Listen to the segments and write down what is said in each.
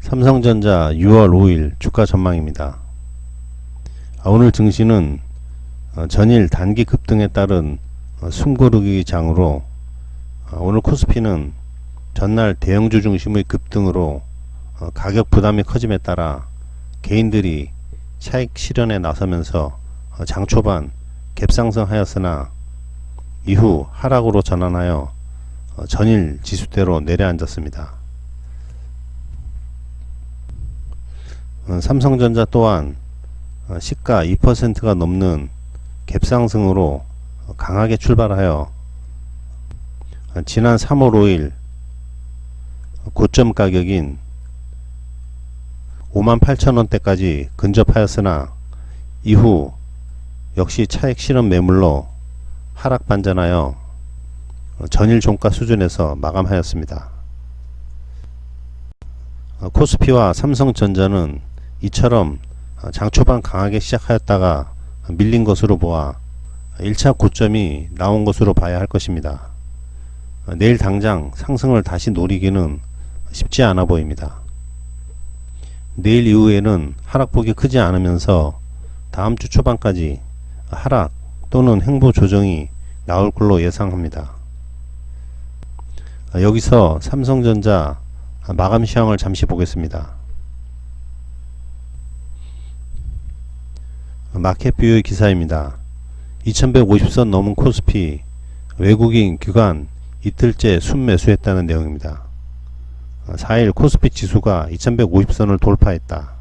삼성전자 6월 5일 주가 전망입니다. 오늘 증시는 전일 단기 급등에 따른 숨고르기 장으로 오늘 코스피는 전날 대형주 중심의 급등으로 가격 부담이 커짐에 따라 개인들이 차익 실현에 나서면서 장 초반 갭상승하였으나 이후 하락으로 전환하여 전일 지수대로 내려앉았습니다. 삼성전자 또한 시가 2%가 넘는 갭상승으로 강하게 출발하여 지난 3월 5일 고점 가격인 58,000원대까지 근접하였으나 이후 역시 차익 실현 매물로 하락 반전하여 전일 종가 수준에서 마감하였습니다. 코스피와 삼성전자는 이처럼 장 초반 강하게 시작하였다가 밀린 것으로 보아 1차 고점이 나온 것으로 봐야 할 것입니다. 내일 당장 상승을 다시 노리기는 쉽지 않아 보입니다. 내일 이후에는 하락폭이 크지 않으면서 다음주 초반까지 하락 또는 횡보 조정이 나올 걸로 예상합니다. 여기서 삼성전자 마감 시황을 잠시 보겠습니다. 마켓뷰의 기사입니다. 2150선 넘은 코스피 외국인 기관 이틀째 순매수했다는 내용입니다. 4일 코스피 지수가 2150선을 돌파했다.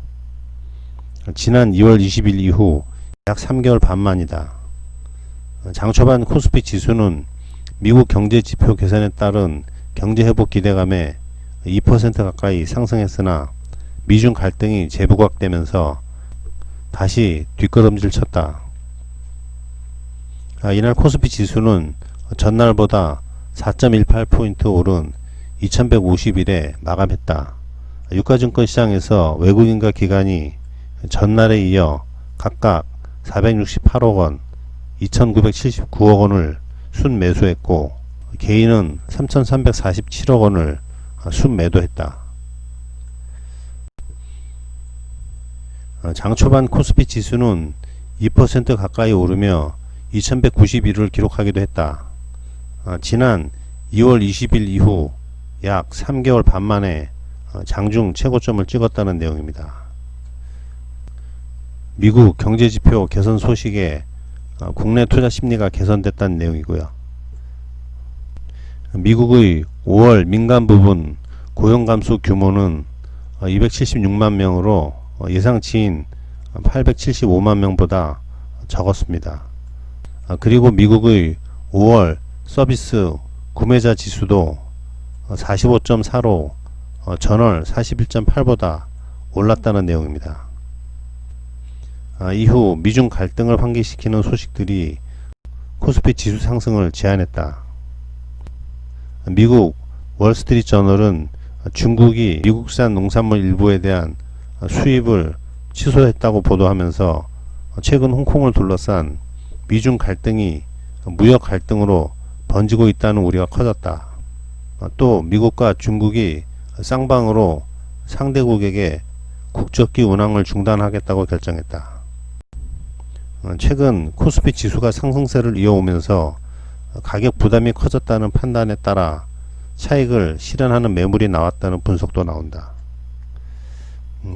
지난 2월 20일 이후 약 3개월 반 만이다. 장초반 코스피 지수는 미국 경제지표 개선에 따른 경제회복 기대감에 2% 가까이 상승했으나 미중 갈등이 재부각되면서 다시 뒷걸음질 쳤다. 이날 코스피 지수는 전날보다 4.18포인트 오른 2150일에 마감했다. 유가증권 시장에서 외국인과 기관이 전날에 이어 각각 468억원, 2979억원을 순매수했고 개인은 3347억원을 순매도했다. 장초반 코스피 지수는 2% 가까이 오르며 2191을 기록하기도 했다. 지난 2월 20일 이후 약 3개월 반 만에 장중 최고점을 찍었다는 내용입니다. 미국 경제지표 개선 소식에 국내 투자 심리가 개선됐다는 내용이고요. 미국의 5월 민간 부분 고용 감소 규모는 276만 명으로 예상치인 875만 명보다 적었습니다. 그리고 미국의 5월 서비스 구매자 지수도 45.4로 전월 41.8보다 올랐다는 내용입니다. 이후 미중 갈등을 환기시키는 소식들이 코스피 지수 상승을 제한했다. 미국 월스트리트 저널은 중국이 미국산 농산물 일부에 대한 수입을 취소했다고 보도하면서 최근 홍콩을 둘러싼 미중 갈등이 무역 갈등으로 번지고 있다는 우려가 커졌다. 또 미국과 중국이 쌍방으로 상대국에게 국적기 운항을 중단하겠다고 결정했다. 최근 코스피 지수가 상승세를 이어오면서 가격 부담이 커졌다는 판단에 따라 차익을 실현하는 매물이 나왔다는 분석도 나온다.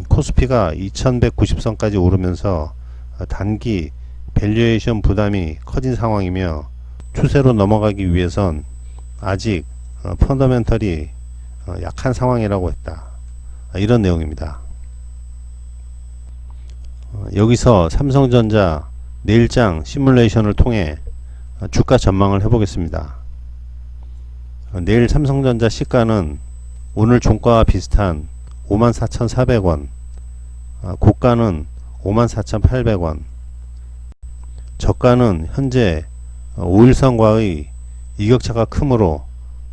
코스피가 2190선까지 오르면서 단기 밸류에이션 부담이 커진 상황이며 추세로 넘어가기 위해선 아직 펀더멘털이 약한 상황이라고 했다. 이런 내용입니다. 여기서 삼성전자 내일장 시뮬레이션을 통해 주가 전망을 해보겠습니다. 내일 삼성전자 시가는 오늘 종가와 비슷한 54,400원, 고가는 54,800원, 저가는 현재 5일선과의 이격차가 크므로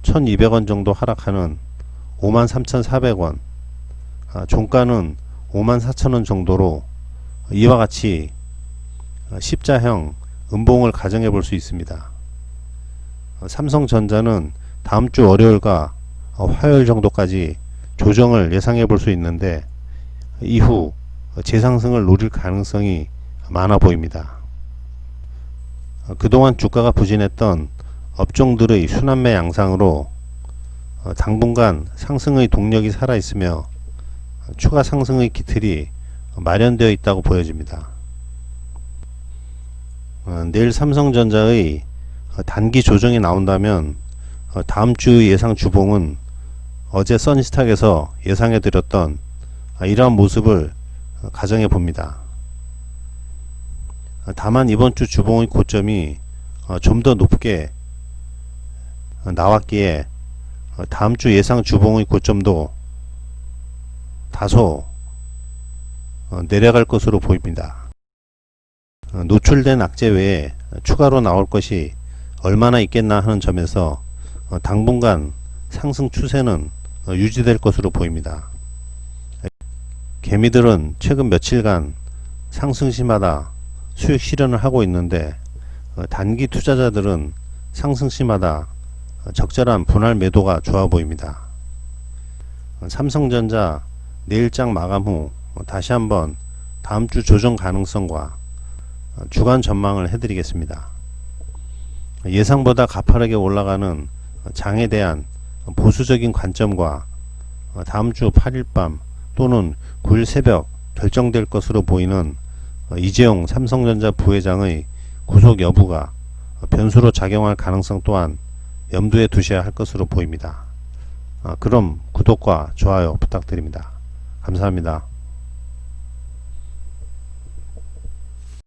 1200원 정도 하락하는 53,400원, 종가는 54,000원 정도로 이와 같이 십자형 음봉을 가정해 볼 수 있습니다. 삼성전자는 다음주 월요일과 화요일 정도까지 조정을 예상해 볼 수 있는데 이후 재상승을 노릴 가능성이 많아 보입니다. 그동안 주가가 부진했던 업종들의 순환매 양상으로 당분간 상승의 동력이 살아있으며 추가 상승의 기틀이 마련되어 있다고 보여집니다. 내일 삼성전자의 단기 조정이 나온다면 다음 주 예상 주봉은 어제 써니스탁에서 예상해 드렸던 이러한 모습을 가정해 봅니다. 다만 이번 주 주봉의 고점이 좀 더 높게 나왔기에 다음 주 예상 주봉의 고점도 다소 내려갈 것으로 보입니다. 노출된 악재 외에 추가로 나올 것이 얼마나 있겠나 하는 점에서 당분간 상승 추세는 유지될 것으로 보입니다. 개미들은 최근 며칠간 상승시마다 수익 실현을 하고 있는데 단기 투자자들은 상승시마다 적절한 분할 매도가 좋아 보입니다. 삼성전자 내일장 마감 후 다시 한번 다음 주 조정 가능성과 주간 전망을 해드리겠습니다. 예상보다 가파르게 올라가는 장에 대한 보수적인 관점과 다음 주 8일 밤 또는 9일 새벽 결정될 것으로 보이는 이재용 삼성전자 부회장의 구속 여부가 변수로 작용할 가능성 또한 염두에 두셔야 할 것으로 보입니다. 그럼 구독과 좋아요 부탁드립니다. 감사합니다.